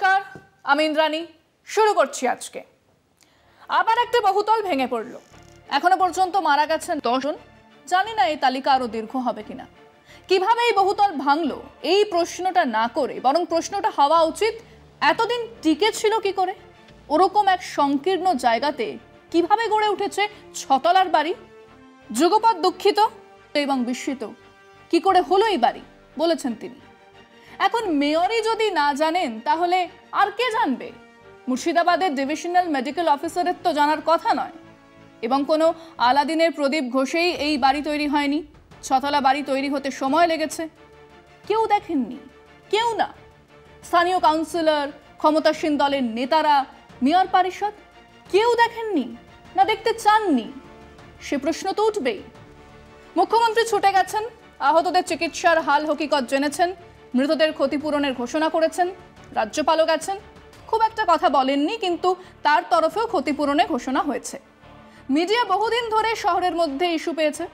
নমস্কার, আমি ইন্দ্রাণী। শুরু করছি আজকে। আবার একটা বহুতল ভেঙে পড়ল। এখনো পর্যন্ত মারা গেছেন 10 জন। জানি না এই তালিকা আরো দীর্ঘ হবে কিনা। কিভাবে এই বহুতল ভাঙলো এই প্রশ্নটা না করে বরং প্রশ্নটা হওয়া উচিত এতদিন টিকে ছিল কি করে? ওরকম এক সংকীর্ণ জায়গাতে কিভাবে গড়ে উঠেছে ছতলার বাড়ি? যুগপৎ দুঃখিত এবং বিস্মিত, কি করে হলো এই বাড়ি বলেছেন তিনি। এখন মেয়রই যদি না জানেন তাহলে আর কে জানবে? মুর্শিদাবাদের ডিভিশনাল মেডিকেল অফিসারের তো জানার কথা নয়। এবং কোনো আলাদিনের প্রদীপ ঘষেই এই বাড়ি তৈরি হয়নি। ছতলা বাড়ি তৈরি হতে সময় লেগেছে। কেউ দেখেননি, কেউ না। স্থানীয় কাউন্সিলর, ক্ষমতাসীন দলের নেতারা, মেয়র পরিষদ কেউ দেখেননি না দেখতে চাননি। সে প্রশ্ন তো উঠবেই। মুখ্যমন্ত্রী ছুটে গেছেন, আহতদের চিকিৎসার হাল হকিকত জেনেছেন, মৃতদের ক্ষতিপূরণের ঘোষণা করেছেন। রাজ্যপালও গেছেন, খুব একটা কথা বলেননি, কিন্তু তার তরফেও ক্ষতিপূরণের ঘোষণা হয়েছে। মিডিয়া বহুদিন ধরে শহরের মধ্যে ইস্যু পেয়েছে।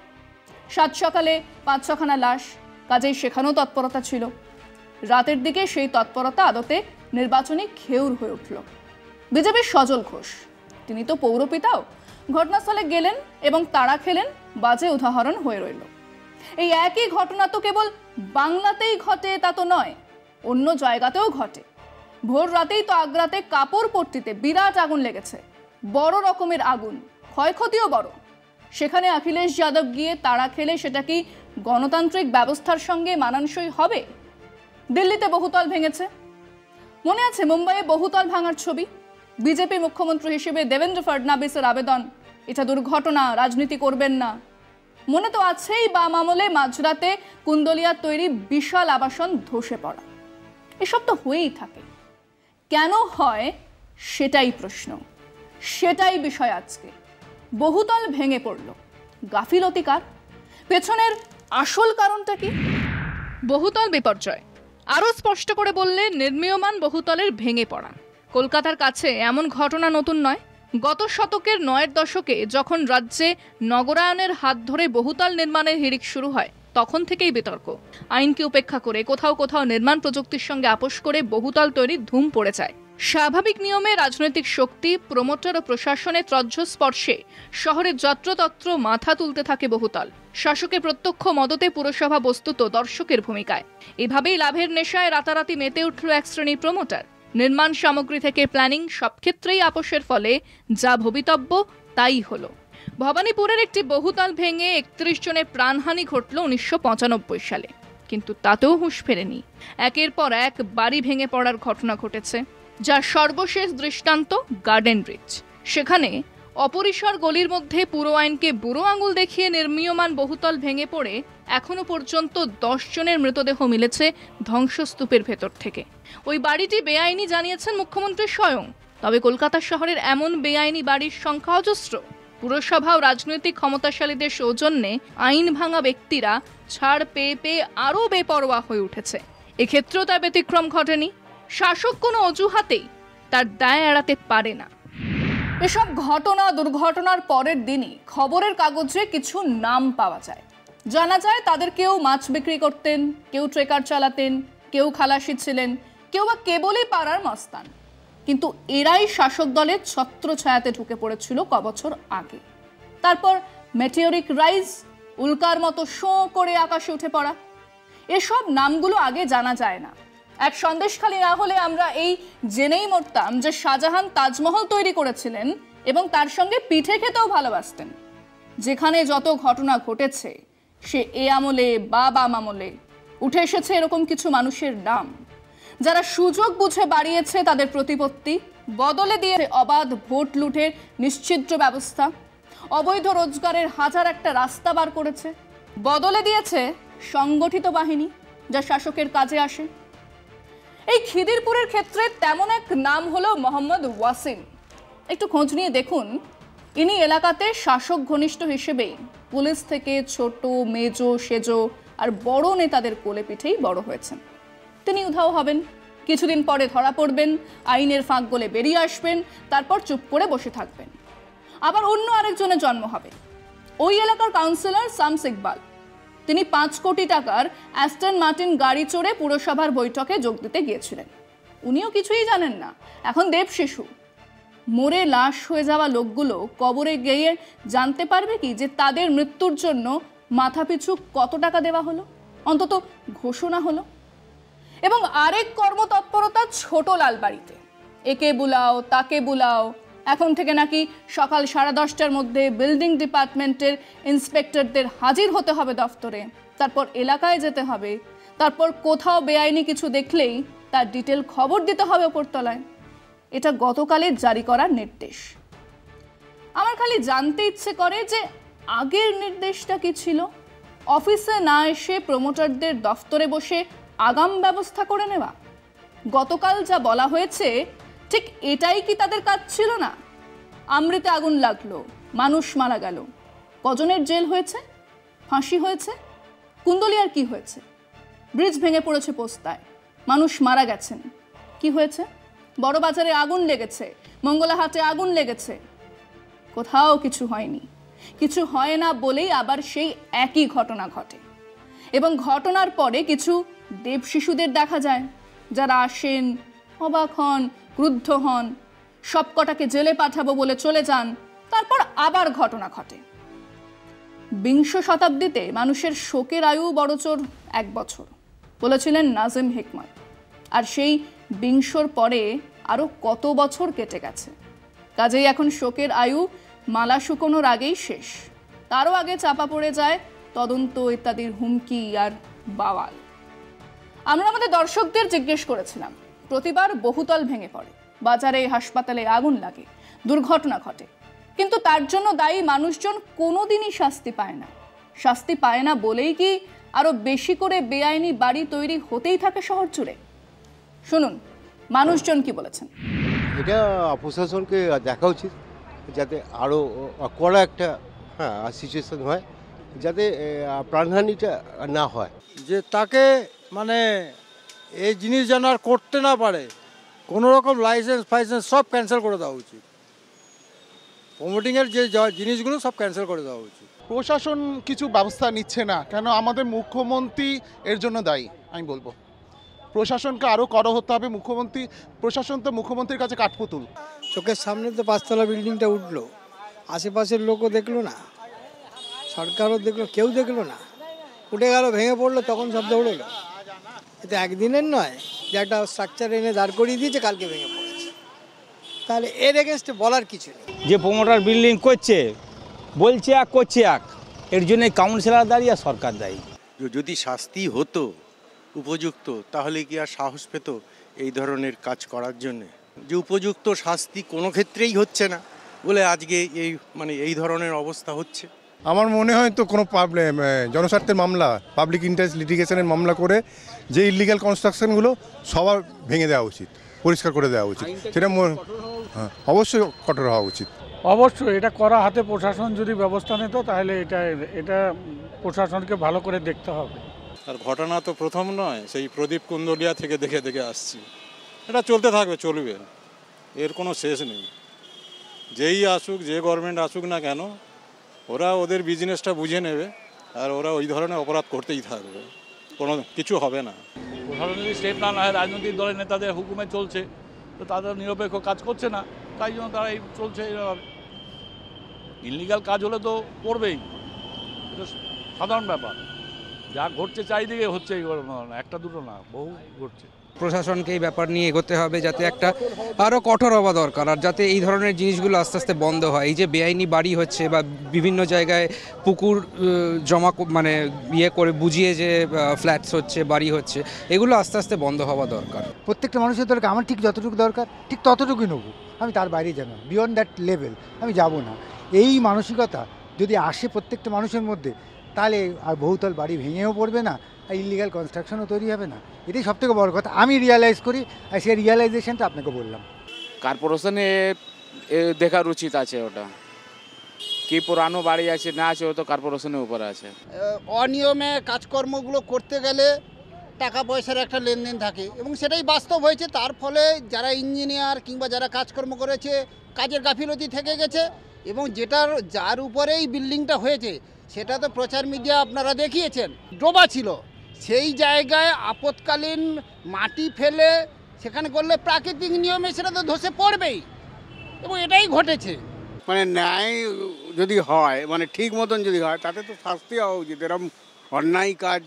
সাত সকালে 5-6খানা লাশ, কাজেই সেখানেও তৎপরতা ছিল। রাতের দিকে সেই তৎপরতা আদতে নির্বাচনী খেউর হয়ে উঠল। বিজেপির সজল ঘোষ, তিনি তো পৌরপিতাও, ঘটনাস্থলে গেলেন এবং তাড়া খেলেন, বাজে উদাহরণ হয়ে রইল। এই একই ঘটনা তো কেবল বাংলাতেই ঘটে তা তো নয়, অন্য জায়গাতেও ঘটে। ভোর রাতেই তো আগ্রাতে কাপড় পট্টিতে বিরাট আগুন লেগেছে, বড় রকমের আগুন, ক্ষয়ক্ষতিও বড়। সেখানে অখিলেশ যাদব গিয়ে তাড়া খেলে সেটা কি গণতান্ত্রিক ব্যবস্থার সঙ্গে মানানসই হবে? দিল্লিতে বহুতল ভেঙেছে, মনে আছে মুম্বাইয়ে বহুতল ভাঙার ছবি। বিজেপি মুখ্যমন্ত্রী হিসেবে দেবেন্দ্র ফডনাবিসের আবেদন, এটা দুর্ঘটনা, রাজনীতি করবেন না। মনে তো আছেই বাম আমলে মাঝরাতে কুন্দলিয়ার তৈরি বিশাল আবাসন ধসে পড়া। এসব তো হয়েই থাকে। কেন হয় সেটাই প্রশ্ন, সেটাই বিষয় আজকে। বহুতল ভেঙে পড়ল, গাফিলতি কার? পেছনের আসল কারণটা কি? বহুতল বিপর্যয় আরো স্পষ্ট করে বললে নির্মীয়মান বহুতলের ভেঙে পড়া। কলকাতার কাছে এমন ঘটনা নতুন নয়। গত শতকের 9-এর দশকে যখন রাজ্যে নগরায়নের হাত ধরে বহুতল নির্মাণের হিড়িক শুরু হয়, তখন থেকেই বিতর্ক। আইনকে উপেক্ষা করে কোথাও কোথাও নির্মাণ প্রযুক্তির সঙ্গে আপোষ করে বহুতল তৈরির ধুম পড়ে যায়। স্বাভাবিক নিয়মে রাজনৈতিক শক্তি, প্রমোটার ও প্রশাসনের ত্রজ্জস্পর্শে শহরের যত্রতত্র মাথা তুলতে থাকে বহুতল। শাসকের প্রত্যক্ষ মদতে পুরসভা বস্তুত দর্শকের ভূমিকায়। এভাবেই লাভের নেশায় রাতারাতি মেতে উঠল এক শ্রেণীর প্রমোটার। নির্মাণ সামগ্রী থেকে প্ল্যানিং সব ক্ষেত্রেই আপোষের ফলে যা ভবিতব্য তাই হলো। ভবানীপুরের একটি বহুতল ভেঙে 31 জনের প্রাণহানি ঘটল 1995 সালে, কিন্তু তাতেও হুঁশ ফেরেনি। একের পর এক বাড়ি ভেঙে পড়ার ঘটনা ঘটেছে, যার সর্বশেষ দৃষ্টান্ত গার্ডেন ব্রিজ। সেখানে অপরিসর গলির মধ্যে পুরো আইনকে বুড়ো আঙুল দেখিয়ে নির্মীয়মান বহুতল ভেঙে পড়ে এখনো পর্যন্ত 10 জনের মৃতদেহ মিলেছে ধ্বংসস্তূপের ভেতর থেকে। ওই বাড়িটি বেআইনি জানিয়েছেন মুখ্যমন্ত্রী স্বয়ং। তবে কলকাতা শহরের এমন বেআইনি বাড়ির সংখ্যা অজস্র। পুরসভা ও রাজনৈতিক ক্ষমতাশালীদের সৌজন্যে আইন ভাঙা ব্যক্তিরা ছাড় পেয়ে পেয়ে আরও বেপরোয়া হয়ে উঠেছে। এক্ষেত্রেও তার ব্যতিক্রম ঘটেনি। শাসক কোনো অজুহাতেই তার দায় এড়াতে পারে না। এসব ঘটনা দুর্ঘটনার পরের দিনই খবরের কাগজে কিছু নাম পাওয়া যায়। জানা যায় তাদের কেউ মাছ বিক্রি করতেন, কেউ ট্রেকার চালাতেন, কেউ খালাসি ছিলেন, কেউ বা কেবলই পাড়ার মস্তান। কিন্তু এরাই শাসক দলের ছত্রছায়াতে ঢুকে পড়েছিল কবছর আগে। তারপর মেটিওরিক রাইজ, উল্কার মতো শোঁ করে আকাশে উঠে পড়া। এসব নামগুলো আগে জানা যায় না। এক সন্দেশখালি না হলে আমরা এই জেনেই মরতাম যে শাহজাহান তাজমহল তৈরি করেছিলেন এবং তার সঙ্গে পিঠে খেতেও ভালোবাসতেন। যেখানে যত ঘটনা ঘটেছে সে এ আমলে বা বাম আমলে উঠে এসেছে এরকম কিছু মানুষের নাম, যারা সুযোগ বুঝে বাড়িয়েছে তাদের প্রতিপত্তি, বদলে দিয়েছে অবাধ ভোট লুটের নিশ্চিদ্র ব্যবস্থা, অবৈধ রোজগারের হাজার একটা রাস্তা বার করেছে, বদলে দিয়েছে সংগঠিত বাহিনী যা শাসকের কাজে আসে। এই খিদিরপুরের ক্ষেত্রে তেমন এক নাম হলো মোহাম্মদ ওয়াসিম। একটু খোঁজ নিয়ে দেখুন, ইনি এলাকাতে শাসক ঘনিষ্ঠ হিসেবেই পুলিশ থেকে ছোট, মেজো, সেজো আর বড় নেতাদের কোলে পিঠেই বড় হয়েছেন। তিনি উধাও হবেন, কিছুদিন পরে ধরা পড়বেন, আইনের ফাঁক গলে বেরিয়ে আসবেন, তারপর চুপ করে বসে থাকবেন। আবার অন্য আরেকজনের জন্ম হবে। ওই এলাকার কাউন্সিলর শামস ইকবাল, তিনি 5 কোটি টাকার অ্যাস্টন মার্টিন গাড়ি চড়ে পুরসভার বৈঠকে যোগ দিতে গিয়েছিলেন। উনিও কিছুই জানেন না, এখন দেব শিশু। মরে লাশ হয়ে যাওয়া লোকগুলো কবরে গিয়ে জানতে পারবে কি যে তাদের মৃত্যুর জন্য মাথাপিছু কত টাকা দেওয়া হলো, অন্তত ঘোষণা হলো? এবং আরেক কর্মতৎপরতা ছোট লালবাড়িতে, একে বুলাও তাকে বুলাও। এখন থেকে নাকি সকাল 10:30টার মধ্যে বিল্ডিং ডিপার্টমেন্টের ইন্সপেক্টরদের হাজির হতে হবে দফতরে, তারপর এলাকায় যেতে হবে, তারপর কোথাও বেআইনি কিছু দেখলেই তার ডিটেল খবর দিতে হবে ওপরতলায়। এটা গতকালের জারি করার নির্দেশ। আমার খালি জানতে ইচ্ছে করে যে আগের নির্দেশটা কি ছিল? অফিসে না এসে প্রমোটারদের দফতরে বসে আগাম ব্যবস্থা করে নেওয়া। গতকাল যা বলা হয়েছে ঠিক এটাই কি তাদের কাজ ছিল না? আমৃতে আগুন লাগলো, মানুষ মারা গেল, কজনের জেল হয়েছে, ফাঁসি হয়েছে, কুন্দলিয়ার কি হয়েছে? ব্রিজ ভেঙে পড়েছে পোস্তায়, মানুষ মারা গেছেন, কি হয়েছে? বড় বাজারে আগুন লেগেছে, মঙ্গলাহাটে আগুন লেগেছে, কোথাও কিছু হয়নি। কিছু হয় না বলেই আবার সেই একই ঘটনা ঘটে, এবং ঘটনার পরে কিছু দেব শিশুদের দেখা যায় যারা আসেন, অবাক হন, ক্রুদ্ধ হন, সবকটাকে জেলে পাঠাবো বলে চলে যান, তারপর আবার ঘটনা ঘটে। বিংশ শতাব্দীতে মানুষের শোকের আয়ু বড়জোর 1 বছর বলেছিলেন নাজিম হিকমত, আর সেই বিংশর পরে আরো কত বছর কেটে গেছে। কাজেই এখন শোকের আয়ু মালা শুকোনোর আগেই শেষ, তারও আগে চাপা পড়ে যায় তদন্ত ইত্যাদির হুমকি আর বাওয়াল। আমরা আমাদের দর্শকদের জিজ্ঞেস করেছিলাম, প্রতিবার বহুতল ভেঙে পড়ে, বাজারে হাসপাতালে আগুন লাগে, দুর্ঘটনা ঘটে, কিন্তু তার জন্য দায়ী মানুষজন কোনোদিনই শাস্তি পায় না। শাস্তি পায় না বলেই কি আরো বেশি করে বেআইনি বাড়ি তৈরি হতেই থাকে শহর জুড়ে? শুনুন মানুষজন কি বলেছেন। এটা প্রশাসনকে দেখা উচিত, যাতে আরও কড়া একটা সিচুয়েশন হয়, যাতে প্রাণহানিটা না হয়। যে তাকে মানে এই জিনিস যেন আর করতে না পারে, কোনো রকম লাইসেন্স ফাইসেন্স সব ক্যান্সেল করে দেওয়া উচিত। প্রমোটিংয়ের যে জিনিসগুলো সব ক্যান্সেল করে দেওয়া উচিত। প্রশাসন কিছু ব্যবস্থা নিচ্ছে না কেন? আমাদের মুখ্যমন্ত্রী এর জন্য দায়ী। আমি বলবো প্রশাসনকে আরও কড়া হতে হবে। প্রশাসন তো মুখ্যমন্ত্রীর কাছে কাঠপুতুল। চোখের সামনে তো 5তলা বিল্ডিংটা উঠলো, আশেপাশের লোকও দেখলো না, সরকারও দেখলো, কেউ দেখলো না, উঠে গেল, ভেঙে পড়লো, তখন সব দৌড়লো। এটা একদিনের নয় যে একটা স্ট্রাকচার এনে দাঁড় করিয়ে দিয়েছে, কালকে ভেঙে পড়েছে। তাহলে এর এগেনস্টে বলার কিছু নেই। যে প্রমোটার বিল্ডিং করছে বলছে এক করছে এক, এর জন্য কাউন্সিলর দায়ী আর সরকার দায়ী। যদি শাস্তি হতো উপযুক্ত, তাহলে কি আর সাহস পেত এই ধরনের কাজ করার জন্যে? যে উপযুক্ত শাস্তি কোনো ক্ষেত্রেই হচ্ছে না বলে আজকে এই ধরনের অবস্থা হচ্ছে। আমার মনে হয় তো কোনো জনস্বার্থের মামলা, পাবলিক ইন্টারেস্ট লিটিগেশনের মামলা করে যে ইলিগাল কনস্ট্রাকশনগুলো সবার ভেঙে দেওয়া উচিত, পরিষ্কার করে দেওয়া উচিত। সেটা অবশ্যই কঠোর হওয়া উচিত। অবশ্যই এটা করা হাতে প্রশাসন যদি ব্যবস্থা নিত, তাহলে এটা প্রশাসনকে ভালো করে দেখতে হবে। আর ঘটনা তো প্রথম নয়, সেই প্রদীপ কুন্দলিয়া থেকে দেখে দেখে আসছি। এটা চলতে থাকবে, চলবে, এর কোনো শেষ নেই। যেই আসুক, যে গভর্নমেন্ট আসুক না কেন, ওরা ওদের বিজনেসটা বুঝে নেবে, আর ওরা ওই ধরনের অপরাধ করতেই থাকবে, কোনো কিছু হবে না। প্রশাসন যদি স্টেপ না হয়, রাজনৈতিক দলের নেতাদের হুকুমে চলছে, তো তাদের নিরপেক্ষ কাজ করছে না, তাই জন্য তারা এই চলছে এইভাবে। ইনলিগাল কাজ হলে তো করবেই, এটা সাধারণ ব্যাপার। যা ঘটছে চারিদিকে হচ্ছে, এই ঘটনা একটা দুটো না, বহু ঘটছে। প্রশাসনকে এই ব্যাপার নিয়ে এগোতে হবে, যাতে একটা আরও কঠোর হওয়া দরকার, আর যাতে এই ধরনের জিনিসগুলো আস্তে আস্তে বন্ধ হয়। এই যে বেআইনি বাড়ি হচ্ছে বা বিভিন্ন জায়গায় পুকুর জমা করে বুঝিয়ে যে ফ্ল্যাটস হচ্ছে, বাড়ি হচ্ছে, এগুলো আস্তে আস্তে বন্ধ হওয়া দরকার। প্রত্যেকটা মানুষের দরকার, আমার ঠিক যতটুকু দরকার ঠিক ততটুকুই নেবো, আমি তার বাইরে যাব না, বিয়ন্ড দ্যাট লেভেল আমি যাব না। এই মানসিকতা যদি আসে প্রত্যেকটা মানুষের মধ্যে, তাহলে আর বহুতল বাড়ি ভেঙেও পড়বে না, আর ইলিগাল কনস্ট্রাকশনও তৈরি হবে না। এটাই সবথেকে বড় কথা আমি রিয়ালাইজ করি, আর সেই রিয়ালাইজেশনটা আপনাকে বললাম। কর্পোরেশনে দেখার উচিত আছে, ওটা কি পুরানো বাড়ি আছে না আছে, ও তো কর্পোরেশনের উপরে আছে। অনিয়মে কাজকর্মগুলো করতে গেলে টাকা পয়সার একটা লেনদেন থাকে, এবং সেটাই বাস্তব হয়েছে। তার ফলে যারা ইঞ্জিনিয়ার কিংবা যারা কাজকর্ম করেছে, কাজের গাফিলতি থেকে গেছে, এবং যার উপরেই বিল্ডিংটা হয়েছে সেটা তো প্রচার মিডিয়া আপনারা দেখিয়েছেন, ডোবা ছিল। সেই জায়গায় আপৎকালীন মাটি ফেলে সেখানে করলে প্রাকৃতিক নিয়মে সেটা তো ধসে পড়বেই, এবং এটাই ঘটেছে। মানে ন্যায় যদি হয়, মানে ঠিক মতন যদি হয়, তাতে তো শাস্তি হওয়া উচিত। এরকম অন্যায় কাজ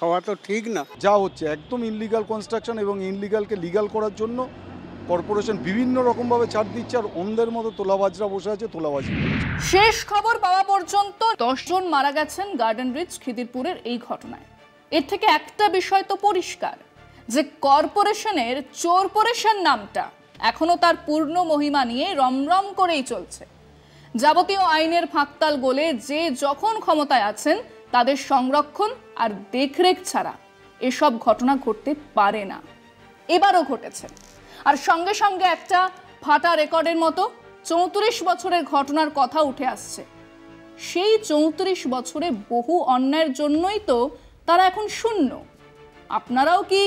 হওয়া তো ঠিক না। যা হচ্ছে একদম ইনলিগাল কনস্ট্রাকশন, এবং ইনলিগালকে লিগাল করার জন্য কর্পোরেশন বিভিন্ন রকমভাবে ছাড় দিচ্ছে, আর অন্ধের মতো তোলাবাজরা বসে আছে তোলাবাজি। শেষ খবর পাওয়া পর্যন্ত 10 জন মারা গেছেন গার্ডেন রিচ খিদিরপুরের এই ঘটনায়। এর থেকে একটা বিষয় তো পরিষ্কার, যে কর্পোরেশনের চোরপোরেশন নামটা এখনো তার পূর্ণ মহিমা নিয়ে রমরম করেই চলছে। যাবতীয় আইনের ফাঁকতাল গলে যে যখন ক্ষমতায় আছেন তাদের সংরক্ষণ আর দেখরেখ ছাড়া এসব ঘটনা ঘটতে পারে না। এবারও ঘটেছে, আর সঙ্গে সঙ্গে একটা ফাটা রেকর্ডের মতো 34 বছরের ঘটনার কথা উঠে আসছে। সেই 34 বছরে বহু অন্যায়ের জন্যই তো তারা এখন শূন্য। আপনারাও কি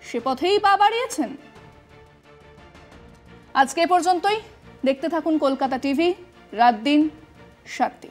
সে পথেই পা বাড়িয়েছেন? আজকে এ পর্যন্তই। দেখতে থাকুন কলকাতা টিভি, রাত দিন 7।